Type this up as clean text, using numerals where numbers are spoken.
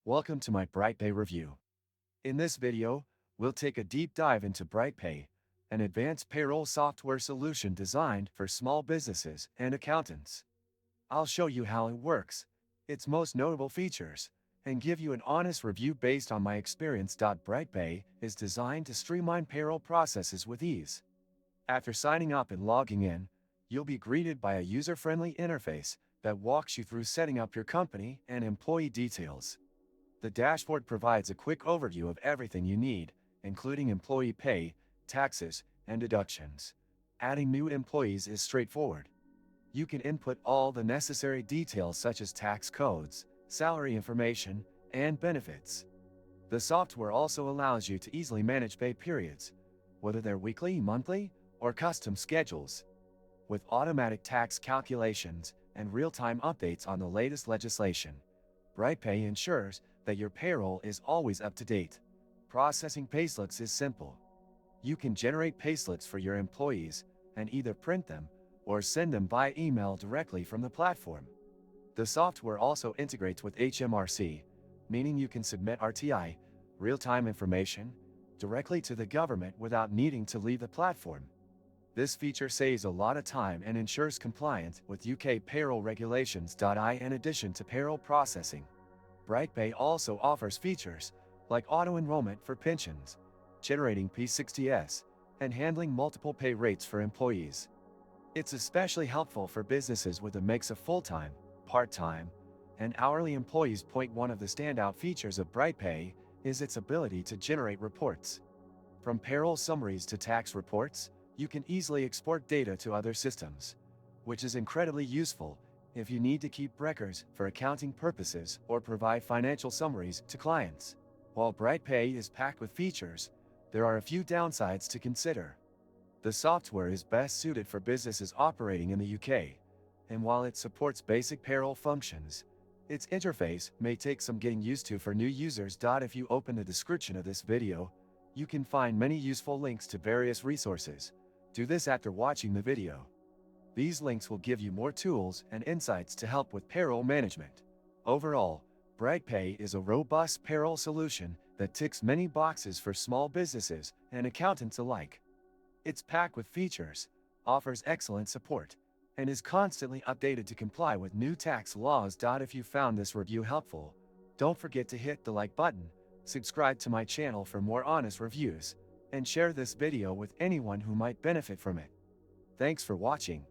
Welcome to my BrightPay review. In this video, we'll take a deep dive into BrightPay, an advanced payroll software solution designed for small businesses and accountants. I'll show you how it works, its most notable features, and give you an honest review based on my experience. BrightPay is designed to streamline payroll processes with ease. After signing up and logging in, you'll be greeted by a user-friendly interface that walks you through setting up your company and employee details. The dashboard provides a quick overview of everything you need, including employee pay, taxes, and deductions. Adding new employees is straightforward. You can input all the necessary details such as tax codes, salary information, and benefits. The software also allows you to easily manage pay periods, whether they're weekly, monthly, or custom schedules. With automatic tax calculations and real-time updates on the latest legislation, BrightPay ensures that your payroll is always up to date. Processing payslips is simple. You can generate payslips for your employees and either print them or send them by email directly from the platform. The software also integrates with HMRC, meaning you can submit RTI, real-time information, directly to the government without needing to leave the platform. This feature saves a lot of time and ensures compliance with UK payroll regulations. In addition to payroll processing, BrightPay also offers features like auto-enrollment for pensions, generating P60s, and handling multiple pay rates for employees. It's especially helpful for businesses with a mix of full-time, part-time, and hourly employees. One of the standout features of BrightPay is its ability to generate reports. From payroll summaries to tax reports, you can easily export data to other systems, which is incredibly useful if you need to keep records for accounting purposes or provide financial summaries to clients. While BrightPay is packed with features, there are a few downsides to consider. The software is best suited for businesses operating in the UK, and while it supports basic payroll functions, its interface may take some getting used to for new users. If you open the description of this video, you can find many useful links to various resources. Do this after watching the video. These links will give you more tools and insights to help with payroll management. Overall, BrightPay is a robust payroll solution that ticks many boxes for small businesses and accountants alike. It's packed with features, offers excellent support, and is constantly updated to comply with new tax laws. If you found this review helpful, don't forget to hit the like button, subscribe to my channel for more honest reviews, and share this video with anyone who might benefit from it. Thanks for watching.